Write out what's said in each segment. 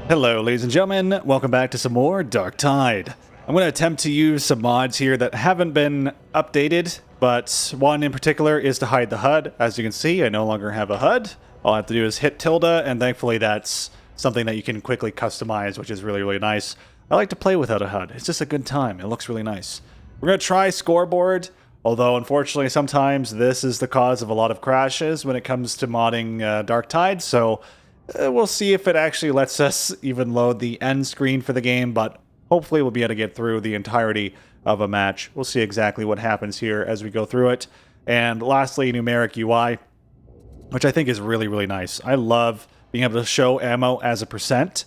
Hello ladies and gentlemen, welcome back to some more Darktide. I'm going to attempt to use some mods here that haven't been updated, but one in particular is to hide the HUD. As you can see, I no longer have a HUD. All I have to do is hit tilde, and thankfully that's something that you can quickly customize, which is really, really nice. I like to play without a HUD. It's just a good time. It looks really nice. We're going to try scoreboard, although unfortunately sometimes this is the cause of a lot of crashes when it comes to modding Darktide, so we'll see if it actually lets us even load the end screen for the game, but hopefully we'll be able to get through the entirety of a match. We'll see exactly what happens here as we go through it. And lastly, numeric UI, which I think is really, really nice. I love being able to show ammo as a percent,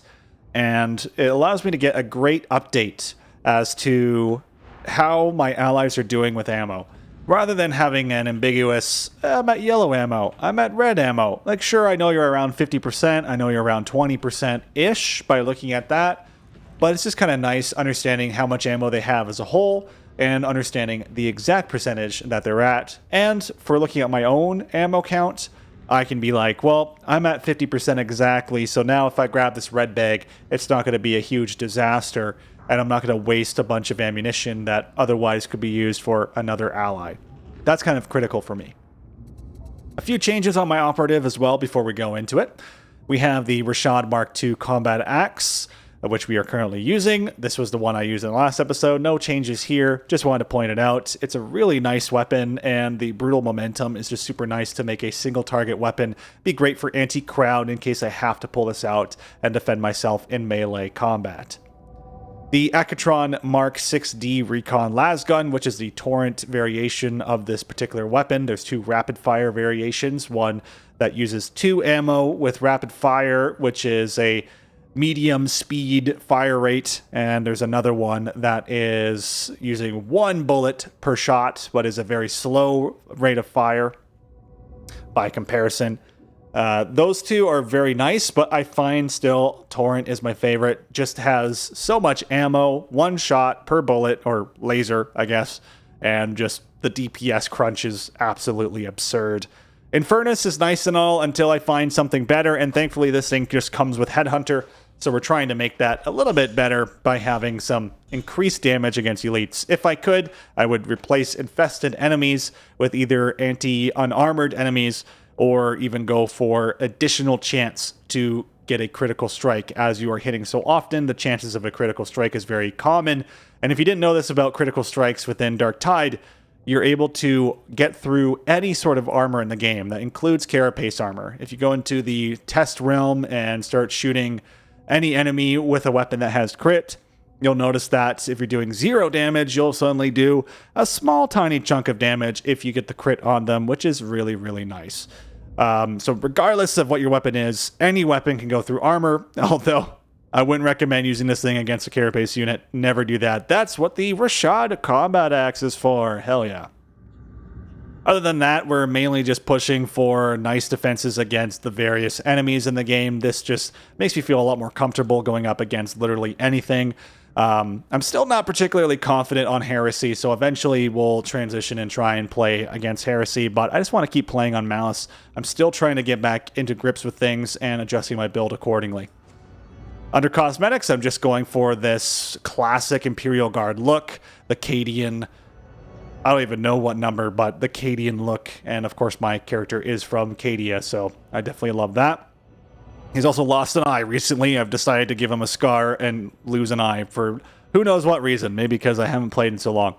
and it allows me to get a great update as to how my allies are doing with ammo. Rather than having an ambiguous, I'm at yellow ammo, I'm at red ammo. Like, sure, I know you're around 50%, I know you're around 20%-ish by looking at that, but it's just kind of nice understanding how much ammo they have as a whole, and understanding the exact percentage that they're at. And for looking at my own ammo count, I can be like, well, I'm at 50% exactly, so now if I grab this red bag, it's not going to be a huge disaster, and I'm not going to waste a bunch of ammunition that otherwise could be used for another ally. That's kind of critical for me. A few changes on my operative as well before we go into it. We have the Rashad Mark II Combat Axe, which we are currently using. This was the one I used in the last episode. No changes here. Just wanted to point it out. It's a really nice weapon, and the brutal momentum is just super nice to make a single target weapon. Be great for anti-crowd in case I have to pull this out and defend myself in melee combat. The Akatron Mark 6D Recon Lasgun, which is the Torrent variation of this particular weapon. There's two rapid fire variations. One that uses 2 ammo with rapid fire, which is a medium speed fire rate, and there's another one that is using 1 bullet per shot, but is a very slow rate of fire by comparison. Those two are very nice, but I find still Torrent is my favorite. Just has so much ammo, 1 shot per bullet, or laser, I guess, and just the DPS crunch is absolutely absurd. Infernus is nice and all until I find something better, and thankfully this thing just comes with Headhunter, so we're trying to make that a little bit better by having some increased damage against elites. If I could, I would replace infested enemies with either anti-unarmored enemies, or even go for additional chance to get a critical strike. As you are hitting so often, the chances of a critical strike is very common. And if you didn't know this about critical strikes within Darktide, you're able to get through any sort of armor in the game. That includes carapace armor. If you go into the test realm and start shooting any enemy with a weapon that has crit, you'll notice that if you're doing 0 damage, you'll suddenly do a small, tiny chunk of damage if you get the crit on them, which is really, really nice. So regardless of what your weapon is, any weapon can go through armor, although I wouldn't recommend using this thing against a carapace unit. Never do that. That's what the Rashad Combat Axe is for. Hell yeah. Other than that, we're mainly just pushing for nice defenses against the various enemies in the game. This just makes me feel a lot more comfortable going up against literally anything. I'm still not particularly confident on Heresy, so eventually we'll transition and try and play against Heresy, but I just want to keep playing on Malice. I'm still trying to get back into grips with things and adjusting my build accordingly. Under cosmetics, I'm just going for this classic Imperial Guard look, the Cadian, I don't even know what number, but the Cadian look, and of course my character is from Cadia, so I definitely love that. He's also lost an eye recently. I've decided to give him a scar and lose an eye for who knows what reason. Maybe because I haven't played in so long.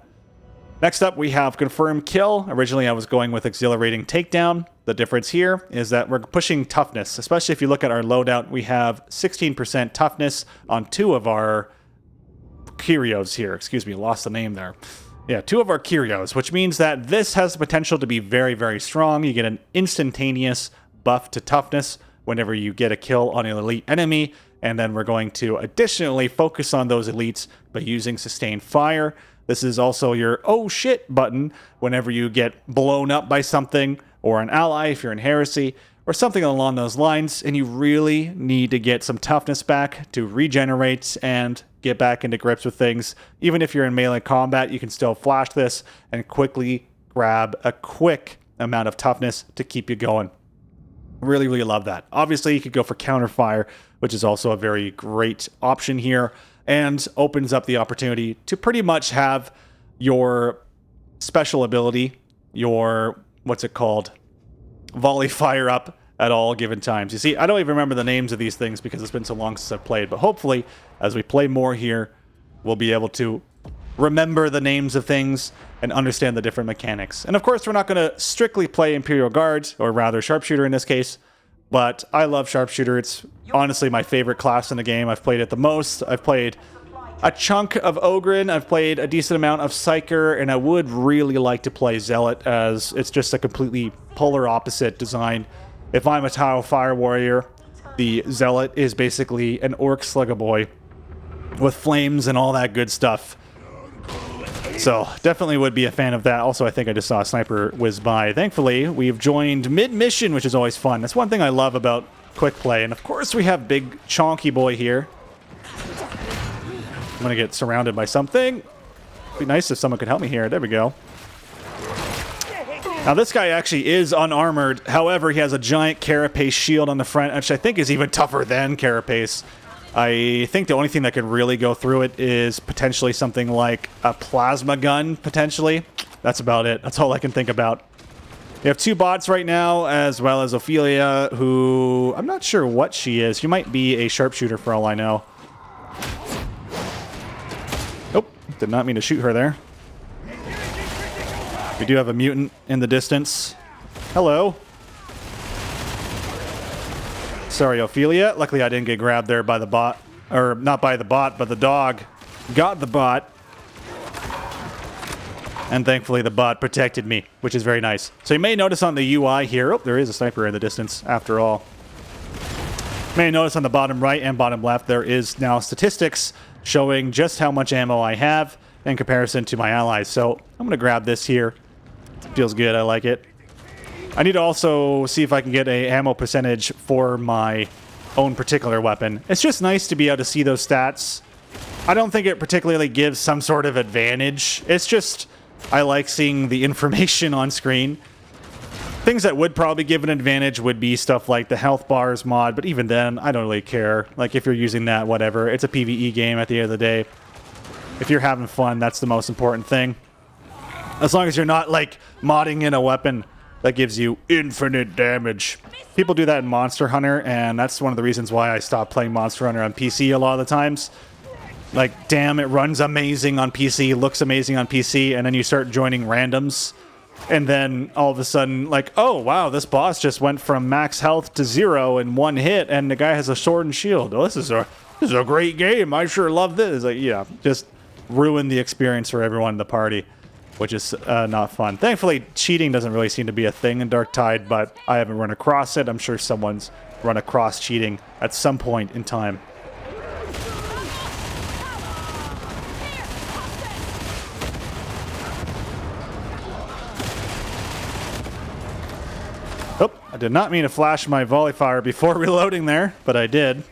Next up, we have Confirmed Kill. Originally, I was going with Exhilarating Takedown. The difference here is that we're pushing toughness. Especially if you look at our loadout, we have 16% toughness on 2 of our Kyrios here. Excuse me, lost the name there. Yeah, 2 of our Kyrios, which means that this has the potential to be very, very strong. You get an instantaneous buff to toughness whenever you get a kill on an elite enemy, and then we're going to additionally focus on those elites by using sustained fire. This is also your oh shit button whenever you get blown up by something, or an ally if you're in Heresy, or something along those lines, and you really need to get some toughness back to regenerate and get back into grips with things. Even if you're in melee combat, you can still flash this and quickly grab a quick amount of toughness to keep you going. Really, really love that. Obviously, you could go for counterfire, which is also a very great option here, and opens up the opportunity to pretty much have your special ability, your, what's it called, volley fire up at all given times. You see, I don't even remember the names of these things because it's been so long since I've played, but hopefully, as we play more here, we'll be able to remember the names of things and understand the different mechanics. And of course, we're not going to strictly play Imperial Guard, or rather Sharpshooter in this case, but I love Sharpshooter. It's honestly my favorite class in the game. I've played it the most. I've played a chunk of Ogryn, I've played a decent amount of Psyker, and I would really like to play Zealot, as it's just a completely polar opposite design. If I'm a Tau Fire Warrior, the Zealot is basically an Orc Slug-a-boy with flames and all that good stuff. So, definitely would be a fan of that. Also, I think I just saw a sniper whiz by. Thankfully, we've joined mid-mission, which is always fun. That's one thing I love about quick play. And of course, we have big chonky boy here. I'm gonna get surrounded by something. It'd be nice if someone could help me here. There we go. Now, this guy actually is unarmored. However, he has a giant carapace shield on the front, which I think is even tougher than carapace. I think the only thing that could really go through it is potentially something like a plasma gun, potentially. That's about it. That's all I can think about. We have two bots right now, as well as Ophelia, who I'm not sure what she is. She might be a sharpshooter for all I know. Nope, did not mean to shoot her there. We do have a mutant in the distance. Hello. Sorry, Ophelia. Luckily, I didn't get grabbed there by the bot. Or, not by the bot, but the dog got the bot. And thankfully, the bot protected me, which is very nice. So you may notice on the UI here... Oh, there is a sniper in the distance, after all. You may notice on the bottom right and bottom left, there is now statistics showing just how much ammo I have in comparison to my allies. So I'm going to grab this here. Feels good. I like it. I need to also see if I can get a ammo percentage for my own particular weapon. It's just nice to be able to see those stats. I don't think it particularly gives some sort of advantage. It's just, I like seeing the information on screen. Things that would probably give an advantage would be stuff like the health bars mod, but even then, I don't really care. Like, if you're using that, whatever. It's a PvE game at the end of the day. If you're having fun, that's the most important thing. As long as you're not, like, modding in a weapon that gives you infinite damage. People do that in Monster Hunter, and that's one of the reasons why I stopped playing Monster Hunter on PC a lot of the times. Like, damn, it runs amazing on PC, looks amazing on PC, and then you start joining randoms, and then all of a sudden, like, oh, wow, this boss just went from max health to 0 in one hit, and the guy has a sword and shield. Oh, this is a great game. I sure love this. Like, yeah, just ruin the experience for everyone in the party, which is not fun. Thankfully, cheating doesn't really seem to be a thing in Darktide, but I haven't run across it. I'm sure someone's run across cheating at some point in time. Oh, I did not mean to flash my volley fire before reloading there, but I did.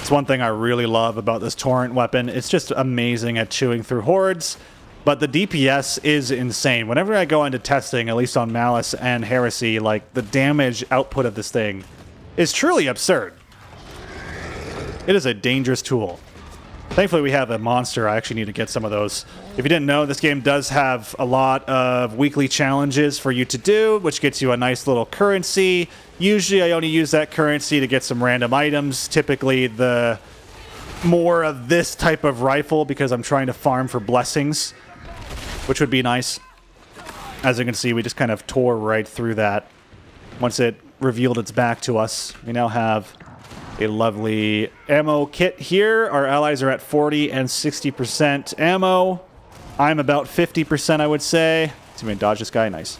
It's one thing I really love about this Torrent weapon. It's just amazing at chewing through hordes, but the DPS is insane. Whenever I go into testing, at least on Malice and Heresy, like, the damage output of this thing is truly absurd. It is a dangerous tool. Thankfully, we have a monster. I actually need to get some of those. If you didn't know, this game does have a lot of weekly challenges for you to do, which gets you a nice little currency. Usually, I only use that currency to get some random items. Typically, the more of this type of rifle, because I'm trying to farm for blessings, which would be nice. As you can see, we just kind of tore right through that. Once it revealed its back to us, we now have a lovely ammo kit here. Our allies are at 40 and 60% ammo. I'm about 50%, I would say. Let's see if we can dodge this guy. Nice.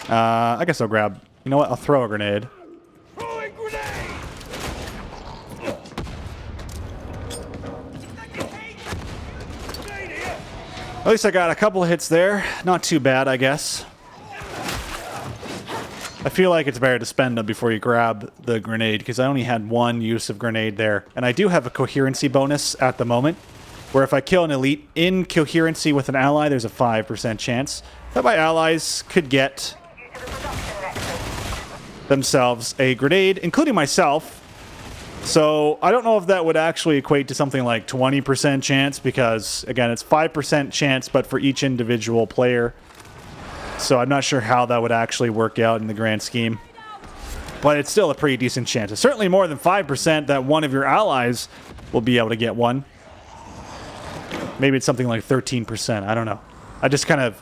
I guess I'll grab... You know what? I'll throw a grenade. At least I got a couple of hits there. Not too bad, I guess. I feel like it's better to spend them before you grab the grenade, because I only had one use of grenade there. And I do have a coherency bonus at the moment. where if I kill an elite in coherency with an ally, there's a 5% chance that my allies could get themselves a grenade, including myself. So I don't know if that would actually equate to something like 20% chance, because again, it's 5% chance, but for each individual player. So I'm not sure how that would actually work out in the grand scheme. But it's still a pretty decent chance. It's certainly more than 5% that one of your allies will be able to get one. Maybe it's something like 13%. I don't know. I just kind of...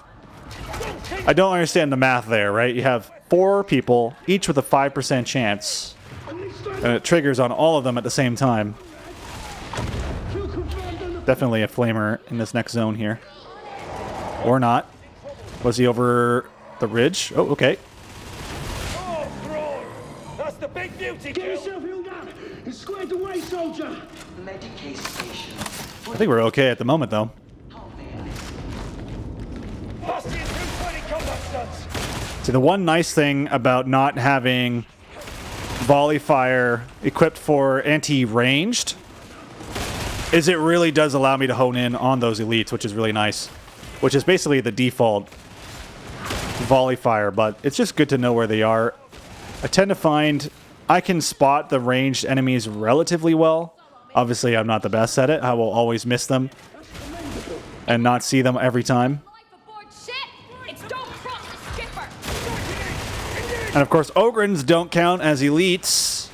I don't understand the math there, right? You have 4 people, each with a 5% chance. And it triggers on all of them at the same time. Definitely a flamer in this next zone here. Or not. Was he over the ridge? Oh, okay. That's the big beauty. Get yourself healed up and squared away, soldier. I think we're okay at the moment, though. See, the one nice thing about not having volley fire equipped for anti-ranged is it really does allow me to hone in on those elites, which is really nice. Which is basically the default volley fire, but it's just good to know where they are. I tend to find I can spot the ranged enemies relatively well. Obviously, I'm not the best at it. I will always miss them and not see them every time. And of course, Ogrins don't count as elites,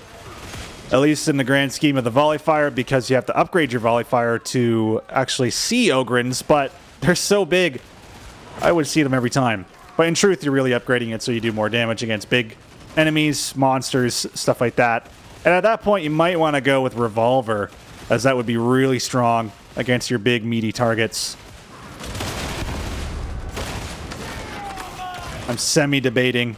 at least in the grand scheme of the volley fire, because you have to upgrade your volley fire to actually see Ogrins, but they're so big, I would see them every time. But in truth, you're really upgrading it so you do more damage against big enemies, monsters, stuff like that. And at that point, you might want to go with Revolver, as that would be really strong against your big, meaty targets. I'm semi-debating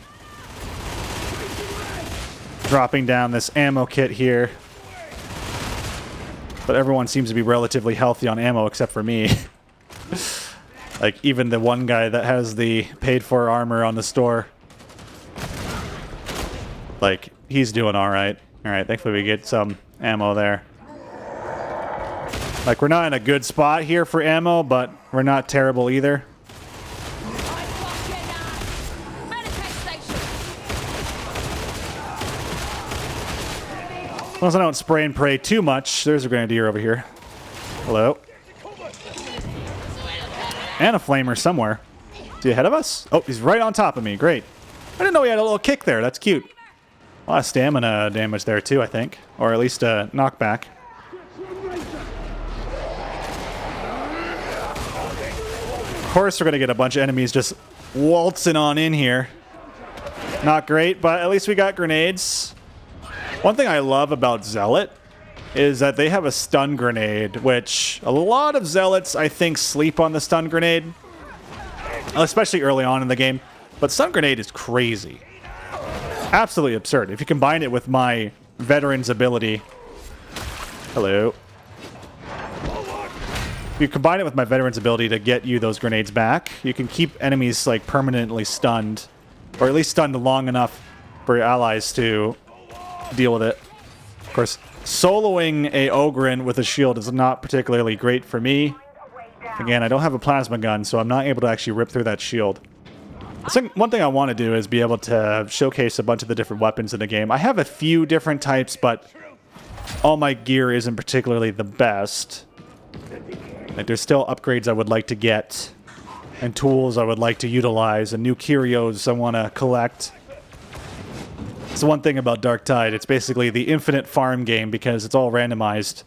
dropping down this ammo kit here. But everyone seems to be relatively healthy on ammo except for me. Like, even the one guy that has the paid-for armor on the store. Like, he's doing alright. Alright, thankfully we get some ammo there. Like, we're not in a good spot here for ammo, but we're not terrible either. As long as I don't spray and pray too much. There's a grenadier over here. Hello. And a flamer somewhere. Is he ahead of us? Oh, he's right on top of me. Great. I didn't know he had a little kick there. That's cute. A lot of stamina damage there too, I think. Or at least a knockback. Of course we're going to get a bunch of enemies just waltzing on in here. Not great, but at least we got grenades. One thing I love about Zealot is that they have a stun grenade, which a lot of Zealots, I think, sleep on the stun grenade. Especially early on in the game. But stun grenade is crazy. Absolutely absurd. If you combine it with my veteran's ability... Hello. If you combine it with my veteran's ability to get you those grenades back, you can keep enemies, like, permanently stunned. Or at least stunned long enough for your allies to deal with it. Of course, soloing a Ogren with a shield is not particularly great for me. Again, I don't have a plasma gun, so I'm not able to actually rip through that shield. One thing I want to do is be able to showcase a bunch of the different weapons in the game. I have a few different types, but all my gear isn't particularly the best. Like, there's still upgrades I would like to get, and tools I would like to utilize, and new curios I want to collect. It's the one thing about Darktide. It's basically the infinite farm game because it's all randomized,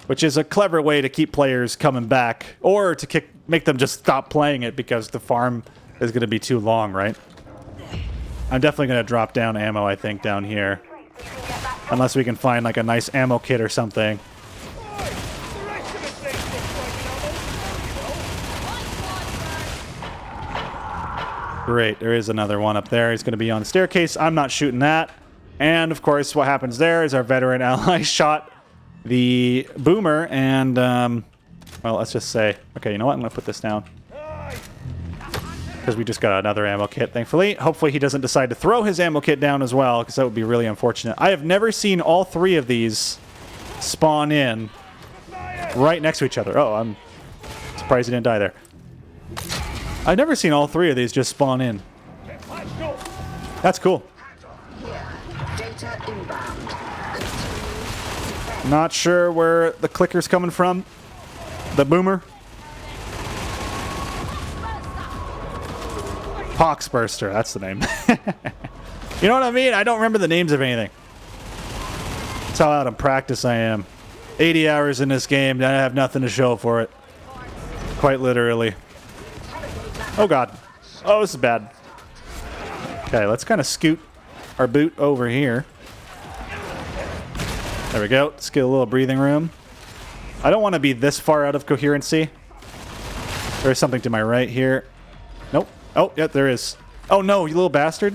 which is a clever way to keep players coming back, or to make them just stop playing it because the farm is going to be too long, right? I'm definitely going to drop down ammo, I think, down here. Unless we can find, like, a nice ammo kit or something. Great, there is another one up there. He's going to be on the staircase. I'm not shooting that. And, of course, what happens there is our veteran ally shot the boomer and, well, let's just say... Okay, you know what? I'm going to put this down. Because we just got another ammo kit, thankfully. Hopefully he doesn't decide to throw his ammo kit down as well, because that would be really unfortunate. I have never seen all 3 of these spawn in right next to each other. Oh, I'm surprised he didn't die there. I've never seen all three of these just spawn in. That's cool. Data inbound. Not sure where the clicker's coming from. The boomer. Poxburster, that's the name. You know what I mean? I don't remember the names of anything. That's how out of practice I am. 80 hours in this game, and I have nothing to show for it. Quite literally. Oh god. Oh, this is bad. Okay, let's kind of scoot our boot over here. There we go. Let's get a little breathing room. I don't want to be this far out of coherency. There's something to my right here. Nope. Oh, yeah, there is. Oh no, you little bastard.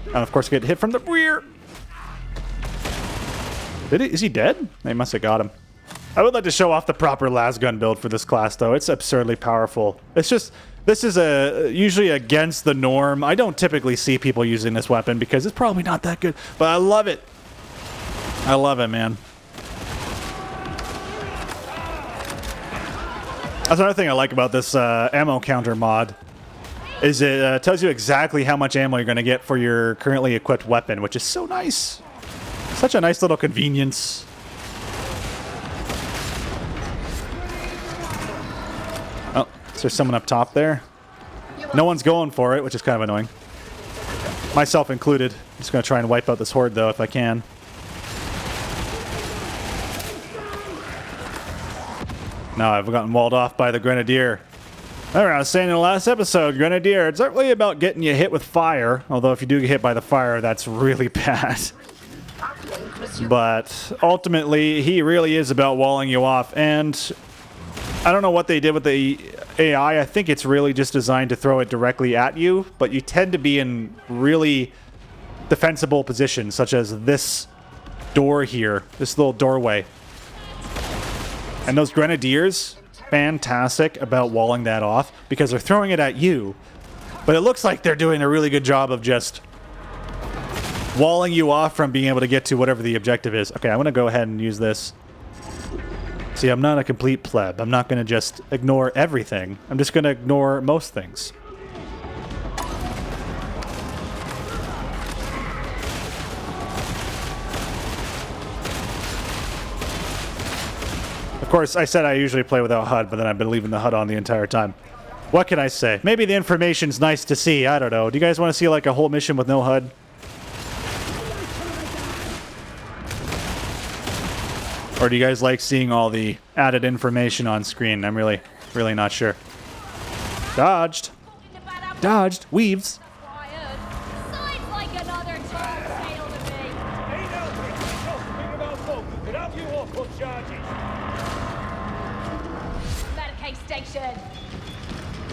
And of course, get hit from the rear. Is he dead? They must have got him. I would like to show off the proper lasgun build for this class, though. It's absurdly powerful. It's just, this is usually against the norm. I don't typically see people using this weapon because it's probably not that good, but I love it. I love it, man. That's another thing I like about this ammo counter mod. Is it tells you exactly how much ammo you're going to get for your currently equipped weapon, which is so nice. Such a nice little convenience. Oh, is there someone up top there? No one's going for it, which is kind of annoying. Myself included. I'm just going to try and wipe out this horde, though, if I can. No, I've gotten walled off by the Grenadier. Remember, I was saying in the last episode, Grenadier, it's not really about getting you hit with fire. Although if you do get hit by the fire, that's really bad. But ultimately, he really is about walling you off. And I don't know what they did with the AI. I think it's really just designed to throw it directly at you. But you tend to be in really defensible positions, such as this door here, this little doorway. And those Grenadiers, fantastic about walling that off because they're throwing it at you. But it looks like they're doing a really good job of just walling you off from being able to get to whatever the objective is. Okay, I'm going to go ahead and use this. See, I'm not a complete pleb. I'm not going to just ignore everything. I'm just going to ignore most things. Of course, I said I usually play without HUD, but then I've been leaving the HUD on the entire time. What can I say? Maybe the information's nice to see. I don't know. Do you guys want to see like a whole mission with no HUD? Or do you guys like seeing all the added information on screen? I'm really not sure. Dodged. Dodged. Weaves.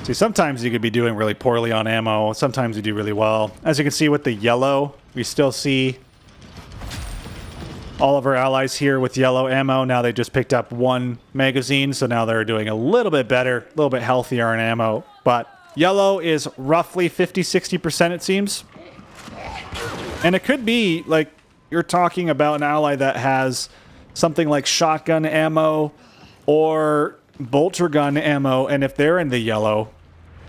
See, sometimes you could be doing really poorly on ammo. Sometimes you do really well. As you can see with the yellow, we still see all of our allies here with yellow ammo. Now they just picked up one magazine, so now they're doing a little bit better, a little bit healthier in ammo. But yellow is roughly 50-60%, it seems. And it could be, like, you're talking about an ally that has something like shotgun ammo or bolter gun ammo, and if they're in the yellow,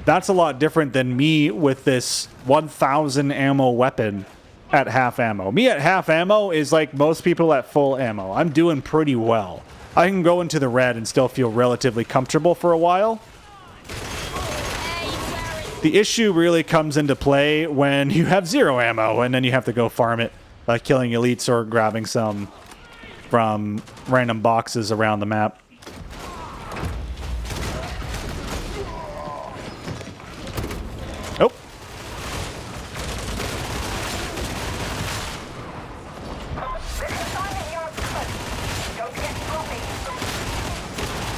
that's a lot different than me with this 1,000 ammo weapon at half ammo. Me at half ammo is like most people at full ammo. I'm doing pretty well. I can go into the red and still feel relatively comfortable for a while. The issue really comes into play when you have 0 ammo and then you have to go farm it by killing elites or grabbing some from random boxes around the map. Oh.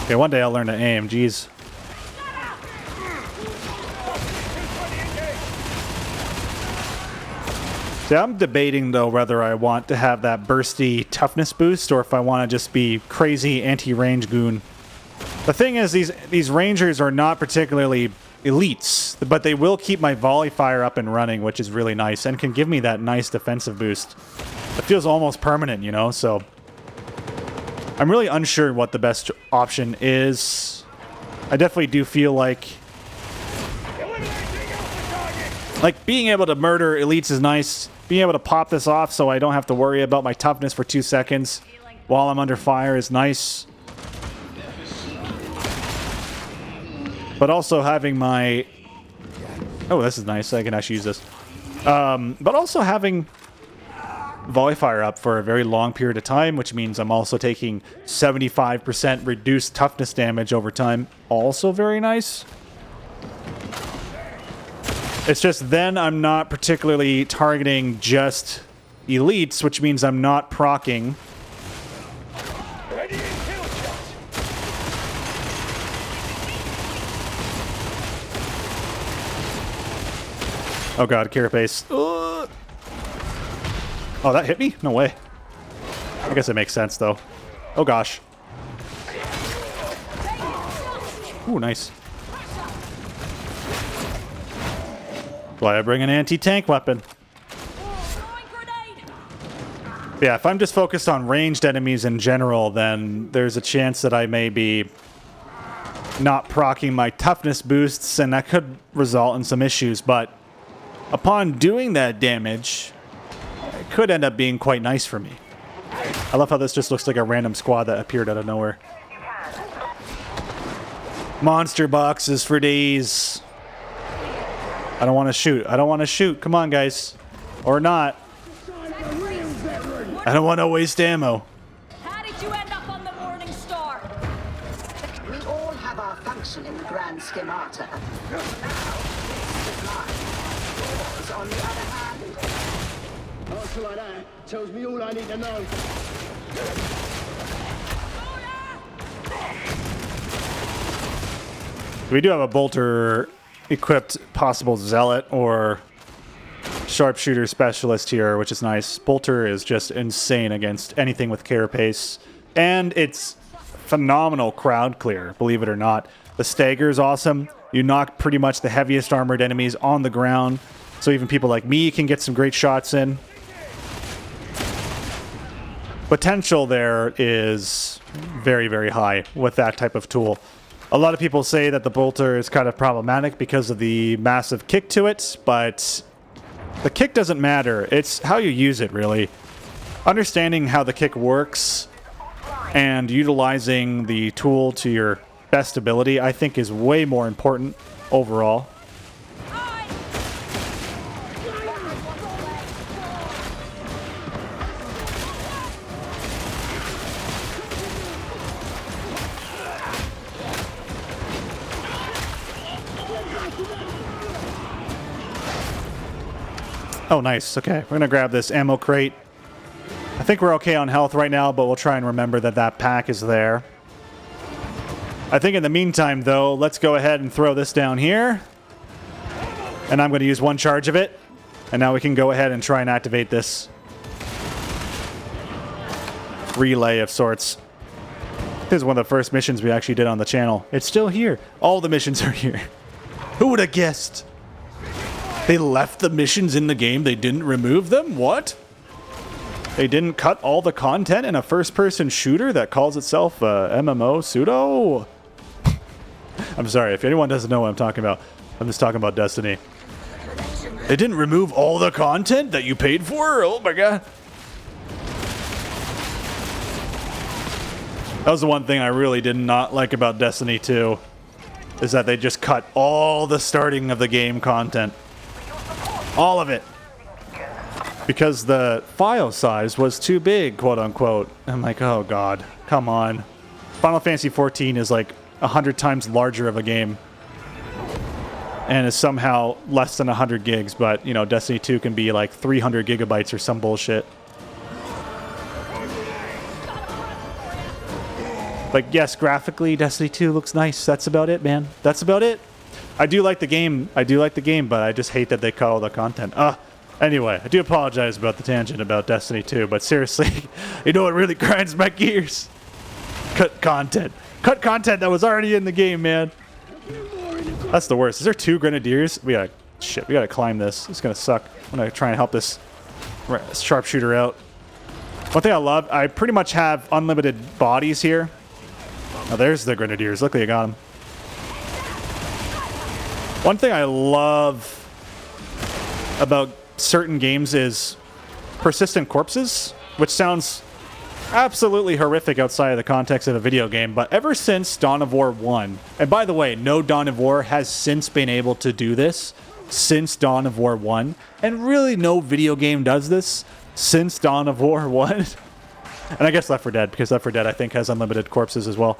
Okay, one day I'll learn to aim. Jeez. See, I'm debating, though, whether I want to have that bursty toughness boost or if I want to just be crazy anti-range goon. The thing is, these rangers are not particularly elites, but they will keep my volley fire up and running, which is really nice, and can give me that nice defensive boost. It feels almost permanent, you know, so I'm really unsure what the best option is. I definitely do feel like being able to murder elites is nice. Being able to pop this off so I don't have to worry about my toughness for 2 seconds while I'm under fire is nice. But also having my... Oh, this is nice. I can actually use this. But also having volley fire up for a very long period of time, which means I'm also taking 75% reduced toughness damage over time. Also very nice. It's just then I'm not particularly targeting just elites, which means I'm not proccing. Oh god, carapace. Oh, that hit me? No way. I guess it makes sense, though. Oh gosh. Ooh, nice. Why I bring an anti-tank weapon? Yeah, if I'm just focused on ranged enemies in general, then there's a chance that I may be not proccing my toughness boosts, and that could result in some issues, but upon doing that damage, it could end up being quite nice for me. I love how this just looks like a random squad that appeared out of nowhere. Monster boxes for days. I don't want to shoot. I don't want to shoot. Come on, guys. Or not. I don't want to waste ammo. How did you end up on the Morning Star? We all have our function in the grand schemata. Now, this is mine. Yours, on the other hand... Answer like that tells me all I need to know. We do have a bolter equipped possible zealot or sharpshooter specialist here, which is nice. Bolter is just insane against anything with carapace, and it's phenomenal crowd clear, believe it or not. The stagger is awesome. You knock pretty much the heaviest armored enemies on the ground, so even people like me can get some great shots in. Potential there is very, very high with that type of tool. A lot of people say that the bolter is kind of problematic because of the massive kick to it, but the kick doesn't matter. It's how you use it, really. Understanding how the kick works and utilizing the tool to your best ability, I think, is way more important overall. Oh, nice. Okay, we're going to grab this ammo crate. I think we're okay on health right now, but we'll try and remember that that pack is there. I think in the meantime, though, let's go ahead and throw this down here. And I'm going to use one charge of it. And now we can go ahead and try and activate this relay of sorts. This is one of the first missions we actually did on the channel. It's still here. All the missions are here. Who would have guessed? They left the missions in the game. They didn't remove them? What? They didn't cut all the content in a first-person shooter that calls itself MMO pseudo? I'm sorry, if anyone doesn't know what I'm talking about, I'm just talking about Destiny. They didn't remove all the content that you paid for? Oh my god. That was the one thing I really did not like about Destiny 2, is that they just cut all the starting of the game content. All of it. Because the file size was too big, quote unquote. I'm like, oh god, come on. Final Fantasy XIV is like 100 times larger of a game. And is somehow less than 100 gigs, but, you know, Destiny 2 can be like 300 gigabytes or some bullshit. Like, yes, graphically, Destiny 2 looks nice. That's about it, man. That's about it. I do like the game. I do like the game, but I just hate that they cut all the content. Anyway, I do apologize about the tangent about Destiny 2, but seriously, you know what really grinds my gears? Cut content. Cut content that was already in the game, man. That's the worst. Is there 2 grenadiers? We gotta climb this. It's gonna suck. I'm gonna try and help this sharpshooter out. One thing I love, I pretty much have unlimited bodies here. Oh, there's the Grenadiers. Luckily I got them. One thing I love about certain games is persistent corpses, which sounds absolutely horrific outside of the context of a video game, but ever since Dawn of War 1, and by the way, no Dawn of War has since been able to do this since Dawn of War 1, and really no video game does this since Dawn of War 1. And I guess Left 4 Dead, because Left 4 Dead I think has unlimited corpses as well.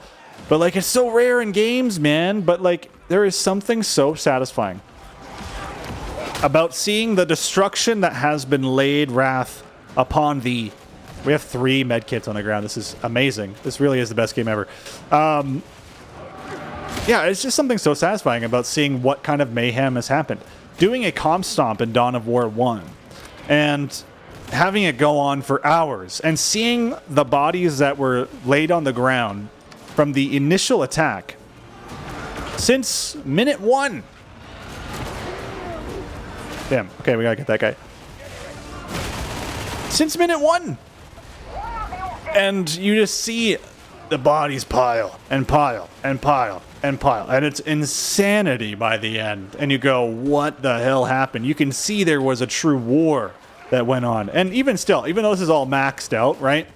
But like, it's so rare in games, man, but like, there is something so satisfying about seeing the destruction that has been laid wrath upon thee. We have 3 medkits on the ground. This is amazing. This really is the best game ever. Yeah, it's just something so satisfying about seeing what kind of mayhem has happened. Doing a comp stomp in Dawn of War 1 and having it go on for hours and seeing the bodies that were laid on the ground from the initial attack since minute 1. Damn. Okay, we gotta get that guy. Since minute 1! And you just see the bodies pile and pile and pile and pile. And it's insanity by the end. And you go, what the hell happened? You can see there was a true war that went on. And even still, even though this is all maxed out, right?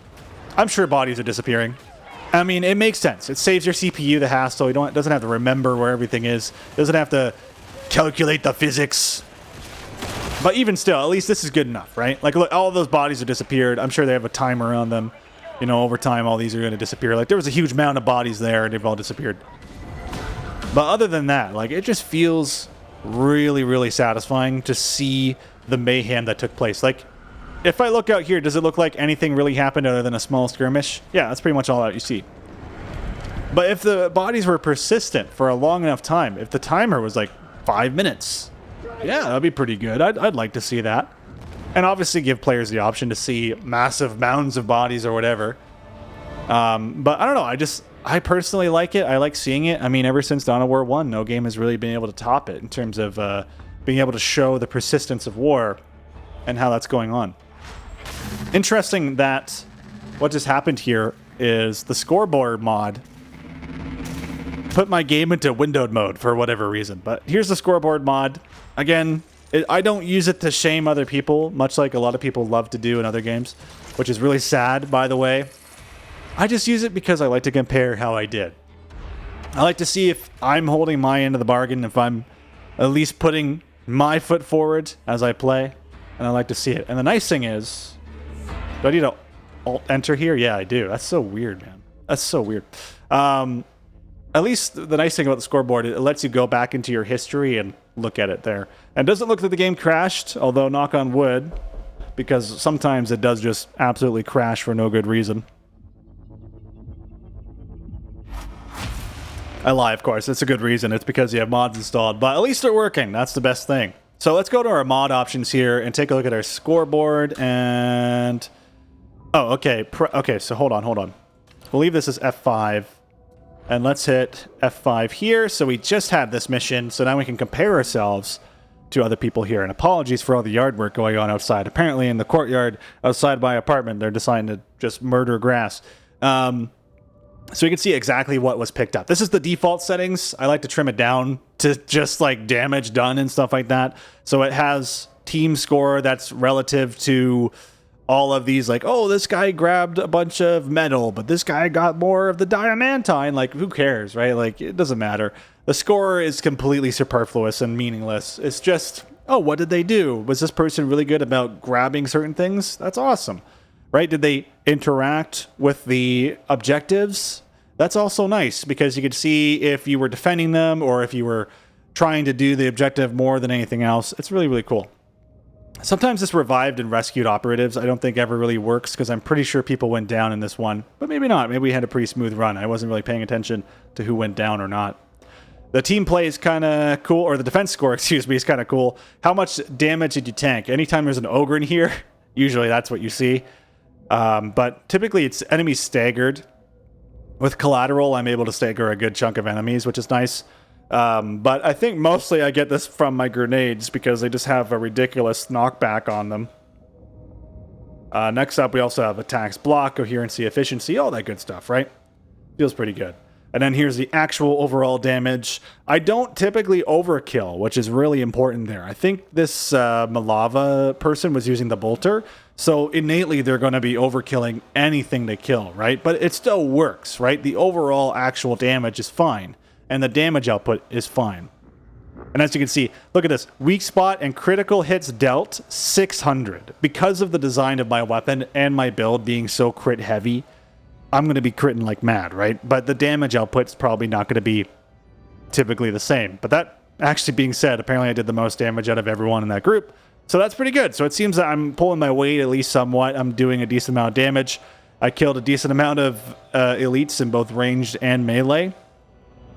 I'm sure bodies are disappearing. I mean, it makes sense. It saves your CPU the hassle. It doesn't have to remember where everything is. It doesn't have to calculate the physics. But even still, at least this is good enough, right? Like, look, all of those bodies have disappeared. I'm sure they have a timer on them. You know, over time, all these are going to disappear. Like, there was a huge amount of bodies there, and they've all disappeared. But other than that, like, it just feels really, really satisfying to see the mayhem that took place. Like, if I look out here, does it look like anything really happened other than a small skirmish? Yeah, that's pretty much all that you see. But if the bodies were persistent for a long enough time, if the timer was like 5 minutes, yeah, that'd be pretty good. I'd like to see that. And obviously give players the option to see massive mounds of bodies or whatever. But I don't know, I personally like it. I like seeing it. I mean, ever since Dawn of War 1, no game has really been able to top it in terms of being able to show the persistence of war and how that's going on. Interesting that what just happened here is the scoreboard mod put my game into windowed mode for whatever reason. But here's the scoreboard mod. Again, I don't use it to shame other people, much like a lot of people love to do in other games, which is really sad, by the way. I just use it because I like to compare how I did. I like to see if I'm holding my end of the bargain, if I'm at least putting my foot forward as I play, and I like to see it. And the nice thing is, do I need to Alt-Enter here? Yeah, I do. That's so weird, man. That's so weird. At least the nice thing about the scoreboard, it lets you go back into your history and look at it there. And it doesn't look like the game crashed, although knock on wood, because sometimes it does just absolutely crash for no good reason. I lie, of course. It's a good reason. It's because you have mods installed, but at least they're working. That's the best thing. So let's go to our mod options here and take a look at our scoreboard and... Oh, okay. Okay, so hold on. We'll leave this as F5. And let's hit F5 here. So we just had this mission, so now we can compare ourselves to other people here. And apologies for all the yard work going on outside. Apparently in the courtyard outside my apartment, they're deciding to just murder grass. So we can see exactly what was picked up. This is the default settings. I like to trim it down to just like damage done and stuff like that. So it has team score that's relative to all of these, like, oh, this guy grabbed a bunch of metal, but this guy got more of the diamantine. Like, who cares, right? Like, it doesn't matter. The score is completely superfluous and meaningless. It's just, oh, what did they do? Was this person really good about grabbing certain things? That's awesome, right? Did they interact with the objectives? That's also nice, because you could see if you were defending them or if you were trying to do the objective more than anything else. It's really, really cool. Sometimes this revived and rescued operatives I don't think ever really works, because I'm pretty sure people went down in this one. But maybe not. Maybe we had a pretty smooth run. I wasn't really paying attention to who went down or not. The team play is kind of cool, or the defense score, excuse me, is kind of cool. How much damage did you tank? Anytime there's an ogre in here, usually that's what you see. But typically it's enemies staggered. With collateral, I'm able to stagger a good chunk of enemies, which is nice. But I think mostly I get this from my grenades, because they just have a ridiculous knockback on them. Next up, we also have attacks, block, coherency, efficiency, all that good stuff, right? Feels pretty good. And then here's the actual overall damage. I don't typically overkill, which is really important there. I think this Malava person was using the bolter, so innately they're going to be overkilling anything they kill, right? But it still works, right? The overall actual damage is fine, and the damage output is fine. And as you can see, look at this. Weak spot and critical hits dealt, 600. Because of the design of my weapon and my build being so crit heavy, I'm going to be critting like mad, right? But the damage output's probably not going to be typically the same. But that actually being said, apparently I did the most damage out of everyone in that group. So that's pretty good. So it seems that I'm pulling my weight at least somewhat. I'm doing a decent amount of damage. I killed a decent amount of elites in both ranged and melee.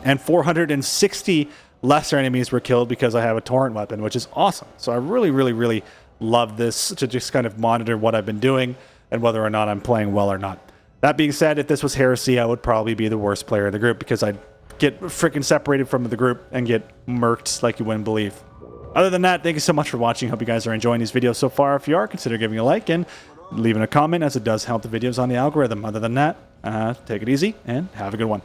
And 460 lesser enemies were killed because I have a torrent weapon, which is awesome. So I really, really, really love this to just kind of monitor what I've been doing and whether or not I'm playing well or not. That being said, if this was Heresy, I would probably be the worst player in the group because I'd get freaking separated from the group and get murked like you wouldn't believe. Other than that, thank you so much for watching. Hope you guys are enjoying these videos so far. If you are, consider giving a like and leaving a comment, as it does help the videos on the algorithm. Other than that, take it easy and have a good one.